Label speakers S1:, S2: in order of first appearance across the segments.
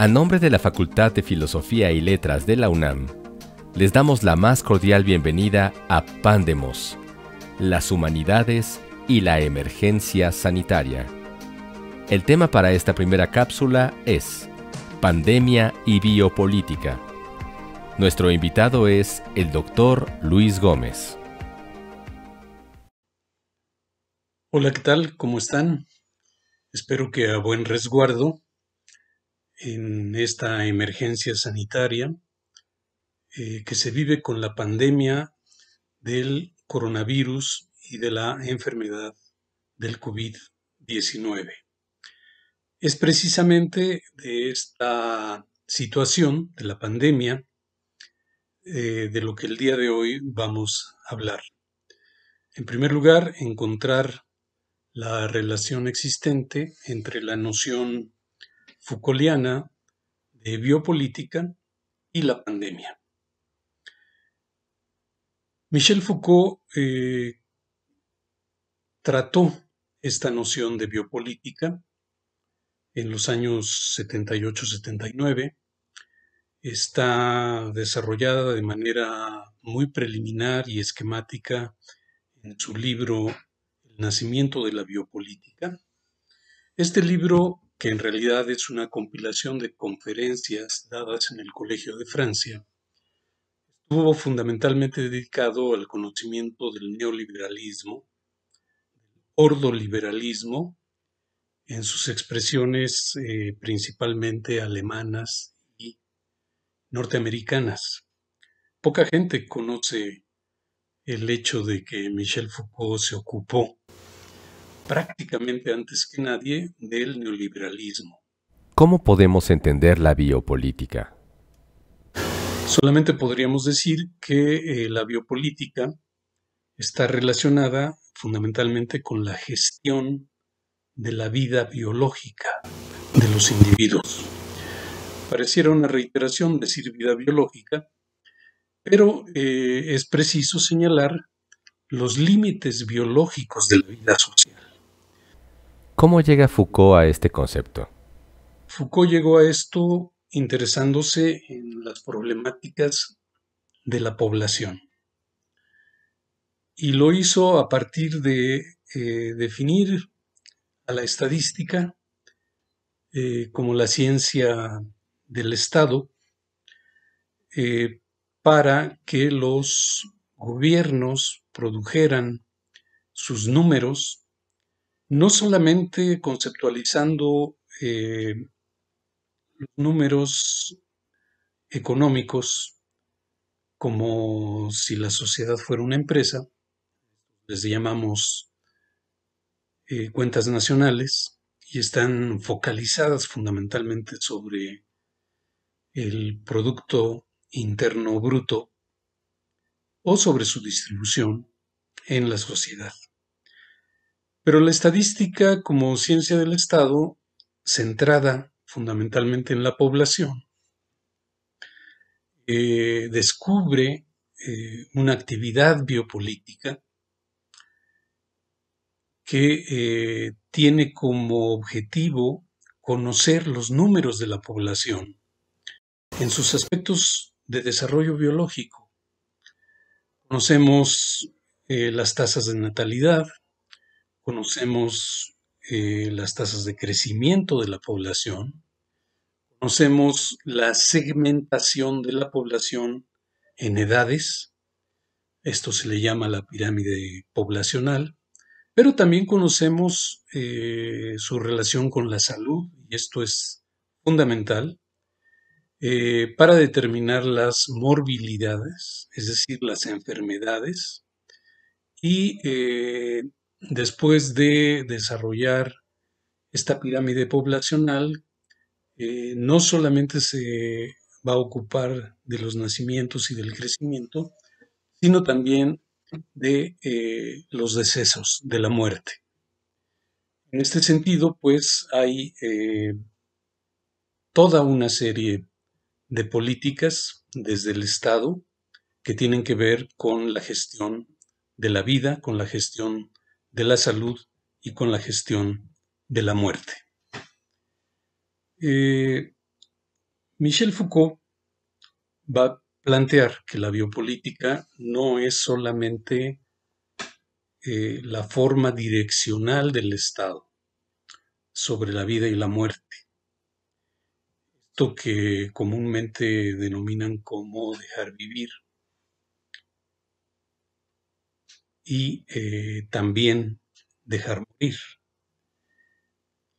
S1: A nombre de la Facultad de Filosofía y Letras de la UNAM, les damos la más cordial bienvenida a Pandemos, las humanidades y la emergencia sanitaria. El tema para esta primera cápsula es Pandemia y Biopolítica. Nuestro invitado es el Dr. Luis Gómez.
S2: Hola, ¿qué tal? ¿Cómo están? Espero que a buen resguardo en esta emergencia sanitaria que se vive con la pandemia del coronavirus y de la enfermedad del COVID-19. Es precisamente de esta situación, de la pandemia, de lo que el día de hoy vamos a hablar. En primer lugar, encontrar la relación existente entre la noción Foucaultiana de biopolítica y la pandemia. Michel Foucault trató esta noción de biopolítica en los años 78-79. Está desarrollada de manera muy preliminar y esquemática en su libro El nacimiento de la biopolítica. Este libro, que en realidad es una compilación de conferencias dadas en el Colegio de Francia, estuvo fundamentalmente dedicado al conocimiento del neoliberalismo, ordoliberalismo, en sus expresiones principalmente alemanas y norteamericanas. Poca gente conoce el hecho de que Michel Foucault se ocupó prácticamente antes que nadie del neoliberalismo.
S1: ¿Cómo podemos entender la biopolítica?
S2: Solamente podríamos decir que la biopolítica está relacionada fundamentalmente con la gestión de la vida biológica de los individuos. Pareciera una reiteración decir vida biológica, pero es preciso señalar los límites biológicos de la vida social.
S1: ¿Cómo llega Foucault a este concepto?
S2: Foucault llegó a esto interesándose en las problemáticas de la población y lo hizo a partir de definir a la estadística como la ciencia del Estado para que los gobiernos produjeran sus números, no solamente conceptualizando los números económicos como si la sociedad fuera una empresa, les llamamos cuentas nacionales, y están focalizadas fundamentalmente sobre el Producto Interno Bruto o sobre su distribución en la sociedad. Pero la estadística como ciencia del Estado, centrada fundamentalmente en la población, descubre una actividad biopolítica que tiene como objetivo conocer los números de la población en sus aspectos de desarrollo biológico. Conocemos las tasas de natalidad, conocemos las tasas de crecimiento de la población, conocemos la segmentación de la población en edades, esto se le llama la pirámide poblacional, pero también conocemos su relación con la salud, y esto es fundamental, para determinar las morbilidades, es decir, las enfermedades, y después de desarrollar esta pirámide poblacional, no solamente se va a ocupar de los nacimientos y del crecimiento, sino también de los decesos, de la muerte. En este sentido, pues hay toda una serie de políticas desde el Estado que tienen que ver con la gestión de la vida, con la gestión de la salud y con la gestión de la muerte. Michel Foucault va a plantear que la biopolítica no es solamente la forma direccional del Estado sobre la vida y la muerte, esto que comúnmente denominan como dejar vivir, y también dejar morir,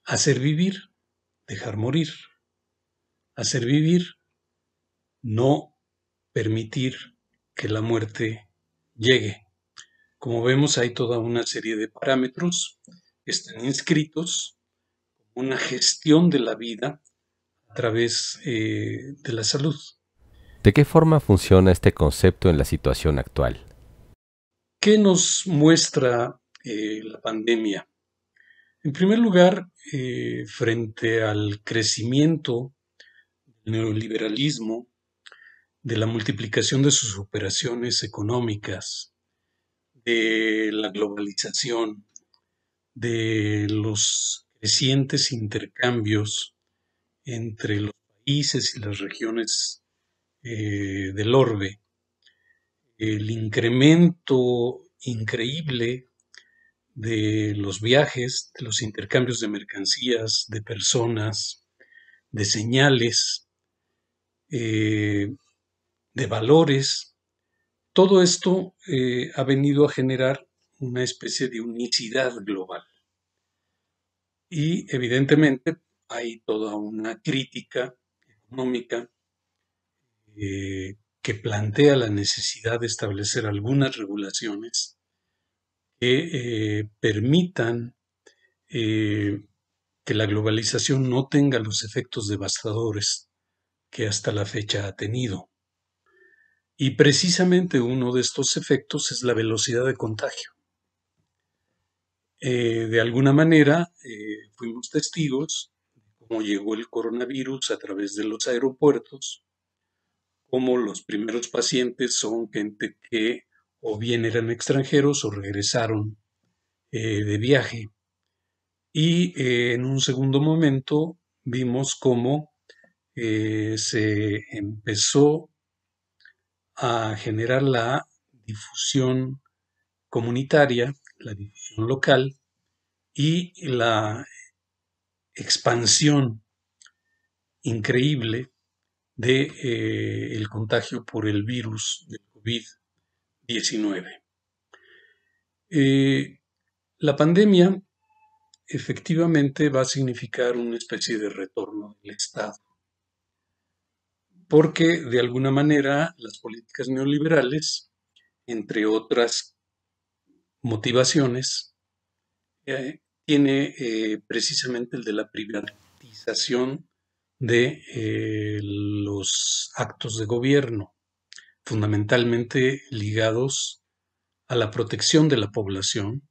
S2: hacer vivir, dejar morir, hacer vivir, no permitir que la muerte llegue. Como vemos, hay toda una serie de parámetros que están inscritos, una gestión de la vida a través de la salud.
S1: ¿De qué forma funciona este concepto en la situación actual?
S2: ¿Qué nos muestra la pandemia? En primer lugar, frente al crecimiento del neoliberalismo, de la multiplicación de sus operaciones económicas, de la globalización, de los crecientes intercambios entre los países y las regiones del orbe, el incremento increíble de los viajes, de los intercambios de mercancías, de personas, de señales, de valores. Todo esto ha venido a generar una especie de unicidad global. Y evidentemente hay toda una crítica económica que plantea la necesidad de establecer algunas regulaciones que permitan que la globalización no tenga los efectos devastadores que hasta la fecha ha tenido. Y precisamente uno de estos efectos es la velocidad de contagio. De alguna manera fuimos testigos de cómo llegó el coronavirus a través de los aeropuertos, cómo los primeros pacientes son gente que o bien eran extranjeros o regresaron de viaje. Y en un segundo momento vimos cómo se empezó a generar la difusión comunitaria, la difusión local y la expansión increíble de el contagio por el virus del COVID-19. La pandemia efectivamente va a significar una especie de retorno del Estado, porque de alguna manera las políticas neoliberales, entre otras motivaciones, tiene precisamente el de la privatización de los actos de gobierno, fundamentalmente ligados a la protección de la población,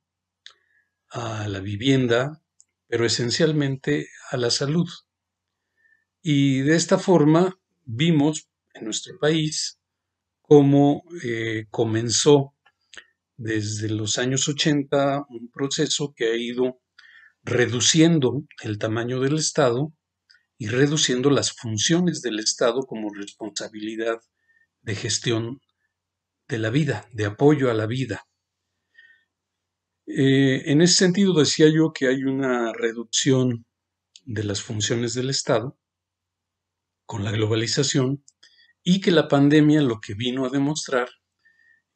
S2: a la vivienda, pero esencialmente a la salud. Y de esta forma vimos en nuestro país cómo comenzó desde los años 80 un proceso que ha ido reduciendo el tamaño del Estado y reduciendo las funciones del Estado como responsabilidad de gestión de la vida, de apoyo a la vida. En ese sentido decía yo que hay una reducción de las funciones del Estado con la globalización y que la pandemia lo que vino a demostrar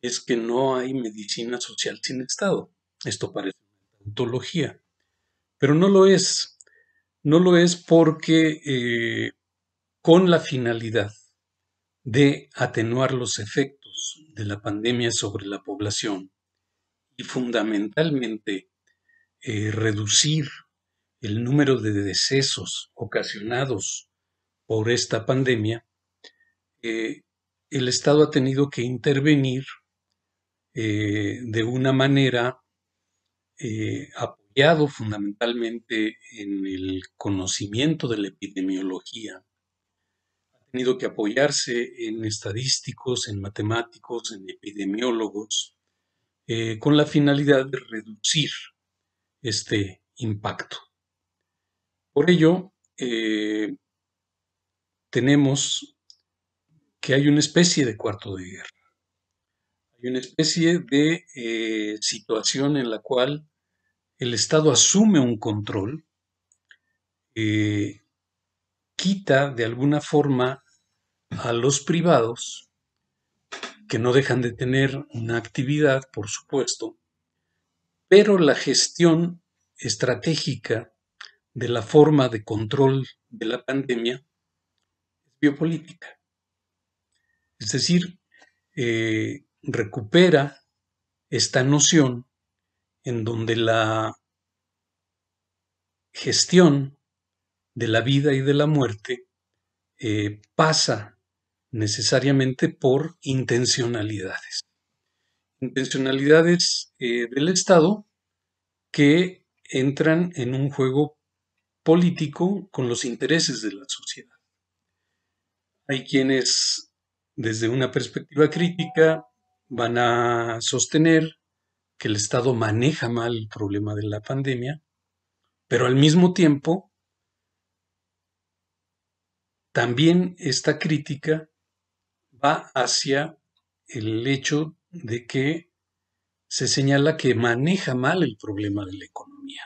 S2: es que no hay medicina social sin Estado. Esto parece una tautología, pero no lo es. No lo es porque con la finalidad de atenuar los efectos de la pandemia sobre la población y fundamentalmente reducir el número de decesos ocasionados por esta pandemia, el Estado ha tenido que intervenir de una manera apoyado fundamentalmente en el conocimiento de la epidemiología. Ha tenido que apoyarse en estadísticos, en matemáticos, en epidemiólogos, con la finalidad de reducir este impacto. Por ello, tenemos que hay una especie de cuarto de guerra. Hay una especie de situación en la cual el Estado asume un control, quita de alguna forma a los privados, que no dejan de tener una actividad, por supuesto, pero la gestión estratégica de la forma de control de la pandemia es biopolítica. Es decir, recupera esta noción en donde la gestión de la vida y de la muerte pasa necesariamente por intencionalidades. Intencionalidades del Estado que entran en un juego político con los intereses de la sociedad. Hay quienes, desde una perspectiva crítica, van a sostener que el Estado maneja mal el problema de la pandemia, pero al mismo tiempo, también esta crítica va hacia el hecho de que se señala que maneja mal el problema de la economía.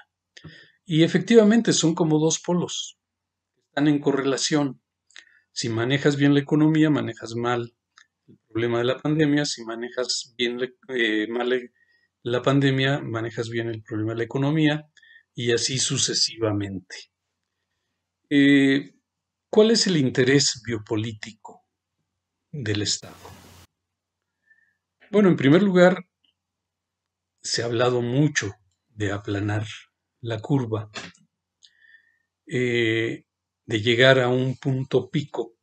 S2: Y efectivamente son como dos polos, están en correlación. Si manejas bien la economía, manejas mal el problema de la pandemia. Si manejas bien mal la pandemia, manejas bien el problema de la economía, y así sucesivamente. ¿Cuál es el interés biopolítico del Estado? Bueno, en primer lugar, se ha hablado mucho de aplanar la curva, de llegar a un punto pico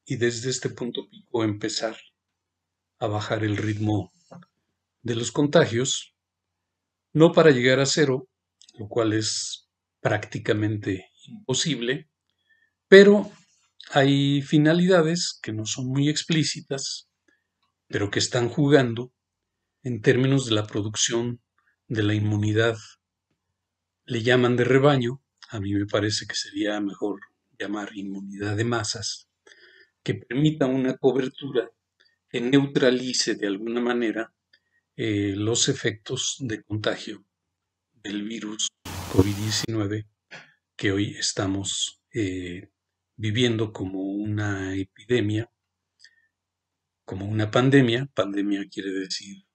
S2: y desde este punto pico empezar a bajar el ritmo de los contagios, no para llegar a cero, lo cual es prácticamente imposible, pero hay finalidades que no son muy explícitas, pero que están jugando en términos de la producción de la inmunidad. Le llaman de rebaño, a mí me parece que sería mejor llamar inmunidad de masas, que permita una cobertura que neutralice de alguna manera los efectos de contagio del virus COVID-19 que hoy estamos viviendo como una epidemia, como una pandemia. Pandemia quiere decir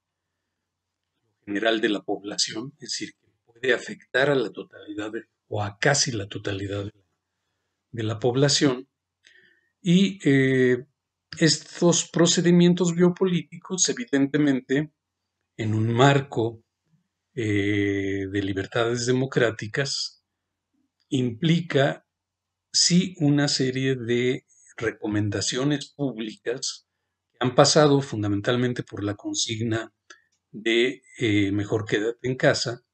S2: general de la población, es decir, que puede afectar a la totalidad o a casi la totalidad de la población. Y estos procedimientos biopolíticos, evidentemente, en un marco de libertades democráticas, implica sí una serie de recomendaciones públicas que han pasado fundamentalmente por la consigna de mejor quédate en casa,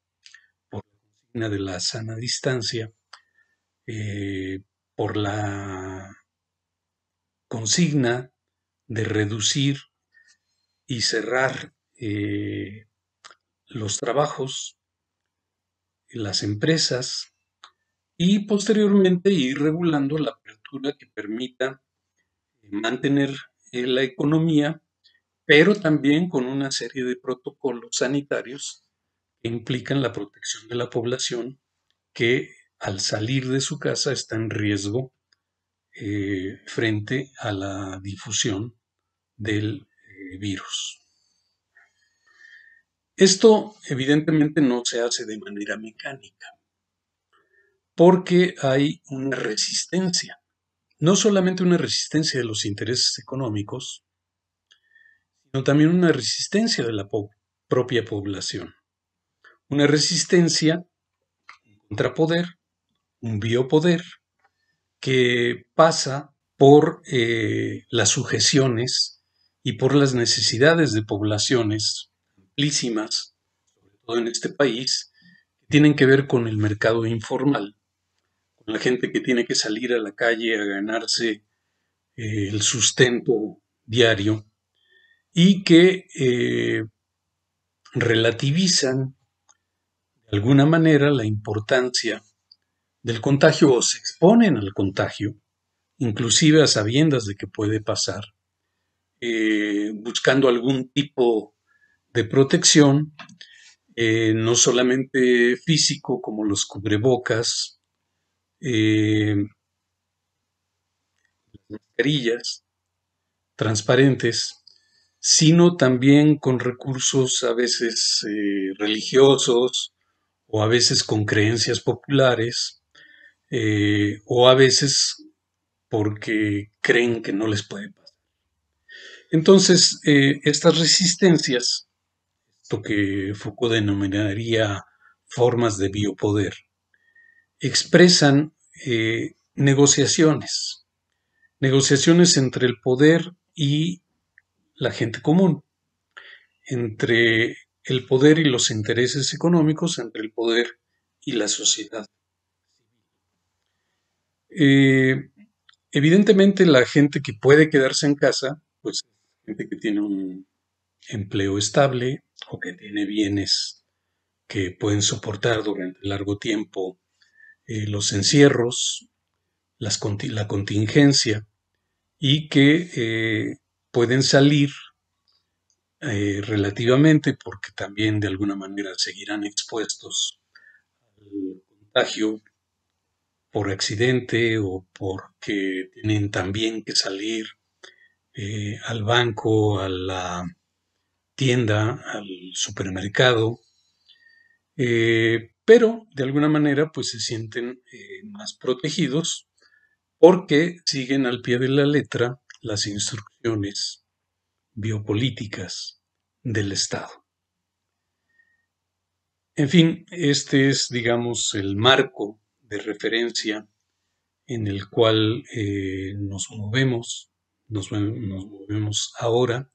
S2: por la consigna de la sana distancia, por la consigna de reducir y cerrar los trabajos, las empresas, y posteriormente ir regulando la apertura que permita mantener la economía, pero también con una serie de protocolos sanitarios que implican la protección de la población que al salir de su casa está en riesgo frente a la difusión del virus. Esto evidentemente no se hace de manera mecánica, porque hay una resistencia, no solamente una resistencia de los intereses económicos, sino también una resistencia de la propia población, una resistencia, un contrapoder, un biopoder, que pasa por las sujeciones y por las necesidades de poblaciones amplísimas, sobre todo en este país, que tienen que ver con el mercado informal, con la gente que tiene que salir a la calle a ganarse el sustento diario y que relativizan de alguna manera la importancia del contagio o se exponen al contagio inclusive a sabiendas de que puede pasar, buscando algún tipo de protección, no solamente físico como los cubrebocas, mascarillas transparentes, sino también con recursos a veces religiosos o a veces con creencias populares o a veces porque creen que no les puede pasar. Entonces, estas resistencias, lo que Foucault denominaría formas de biopoder, expresan negociaciones entre el poder y la gente común, entre el poder y los intereses económicos, entre el poder y la sociedad. Eh, Evidentemente la gente que puede quedarse en casa, pues gente que tiene un empleo estable o que tiene bienes que pueden soportar durante largo tiempo los encierros, la contingencia y que pueden salir relativamente porque también de alguna manera seguirán expuestos al contagio por accidente o porque tienen también que salir al banco, a la tienda, al supermercado, pero de alguna manera pues se sienten más protegidos porque siguen al pie de la letra las instrucciones biopolíticas del Estado. En fin, este es, digamos, el marco de referencia en el cual nos movemos ahora.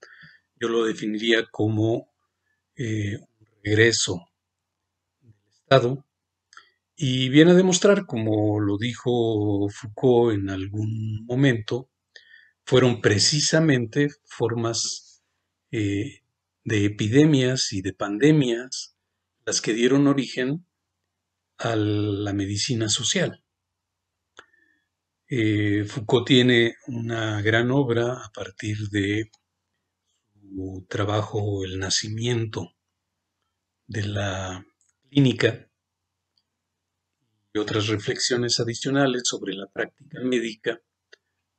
S2: Yo lo definiría como un regreso del Estado y viene a demostrar, como lo dijo Foucault en algún momento, fueron precisamente formas de epidemias y de pandemias las que dieron origen a la medicina social. Foucault tiene una gran obra a partir de su trabajo El nacimiento de la clínica y otras reflexiones adicionales sobre la práctica médica,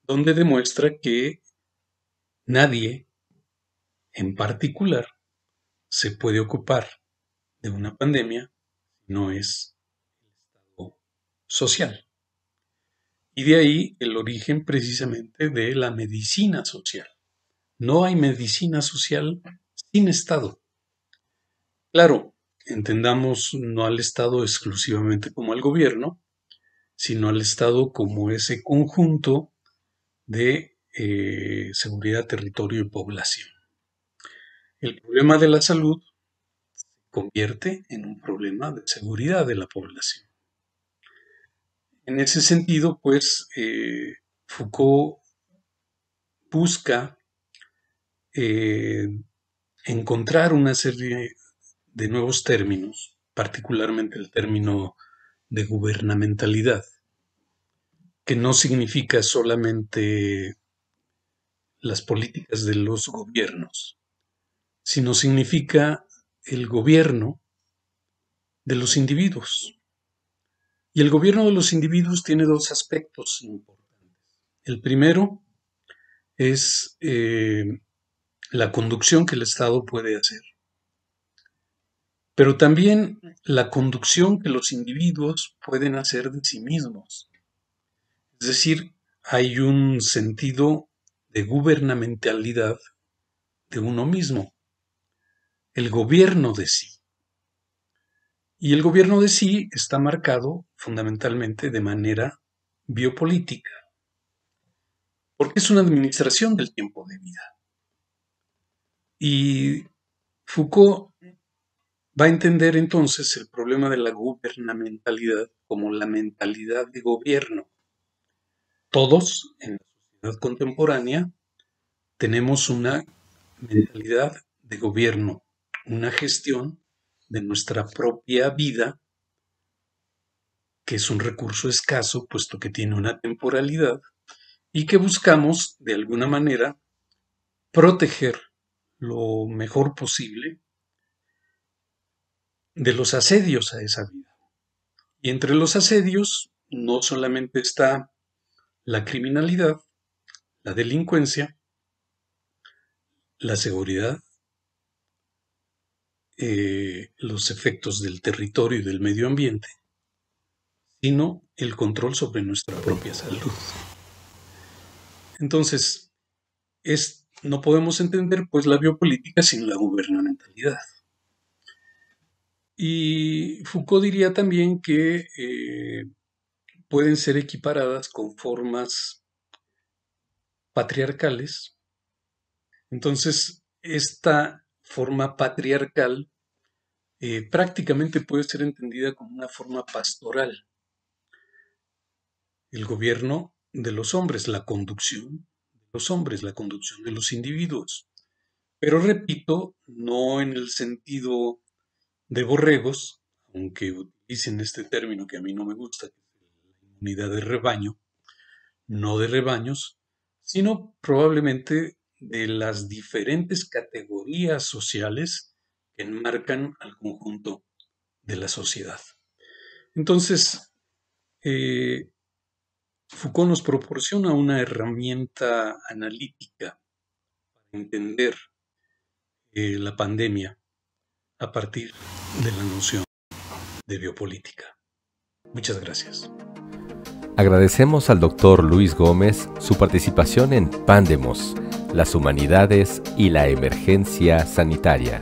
S2: donde demuestra que nadie en particular se puede ocupar de una pandemia si no es el estado social. Y de ahí el origen precisamente de la medicina social. No hay medicina social sin Estado. Claro, entendamos no al Estado exclusivamente como al gobierno, sino al Estado como ese conjunto de seguridad, territorio y población. El problema de la salud se convierte en un problema de seguridad de la población. En ese sentido, pues, Foucault busca eh, encontrar una serie de nuevos términos, particularmente el término de gubernamentalidad, que no significa solamente las políticas de los gobiernos, sino significa el gobierno de los individuos. Y el gobierno de los individuos tiene dos aspectos importantes. El primero es la conducción que el Estado puede hacer, pero también la conducción que los individuos pueden hacer de sí mismos. Es decir, hay un sentido de gubernamentalidad de uno mismo, el gobierno de sí. Y el gobierno de sí está marcado fundamentalmente de manera biopolítica, porque es una administración del tiempo de vida. Y Foucault va a entender entonces el problema de la gubernamentalidad como la mentalidad de gobierno. Todos en la sociedad contemporánea tenemos una mentalidad de gobierno, una gestión de nuestra propia vida, que es un recurso escaso, puesto que tiene una temporalidad, y que buscamos, de alguna manera, proteger lo mejor posible de los asedios a esa vida. Y entre los asedios no solamente está la criminalidad, la delincuencia, la seguridad, los efectos del territorio y del medio ambiente, sino el control sobre nuestra propia salud. Entonces, no podemos entender pues la biopolítica sin la gubernamentalidad. Y Foucault diría también que pueden ser equiparadas con formas patriarcales. Entonces, esta forma patriarcal prácticamente puede ser entendida como una forma pastoral. El gobierno de los hombres, la conducción de los hombres, la conducción de los individuos. Pero repito, no en el sentido de borregos, aunque utilicen este término que a mí no me gusta, que es la inmunidad de rebaño, no de rebaños, sino probablemente de las diferentes categorías sociales que enmarcan al conjunto de la sociedad. Entonces, Foucault nos proporciona una herramienta analítica para entender la pandemia a partir de la noción de biopolítica. Muchas gracias.
S1: Agradecemos al Dr. Luis Gómez su participación en Pandemos, las humanidades y la emergencia sanitaria.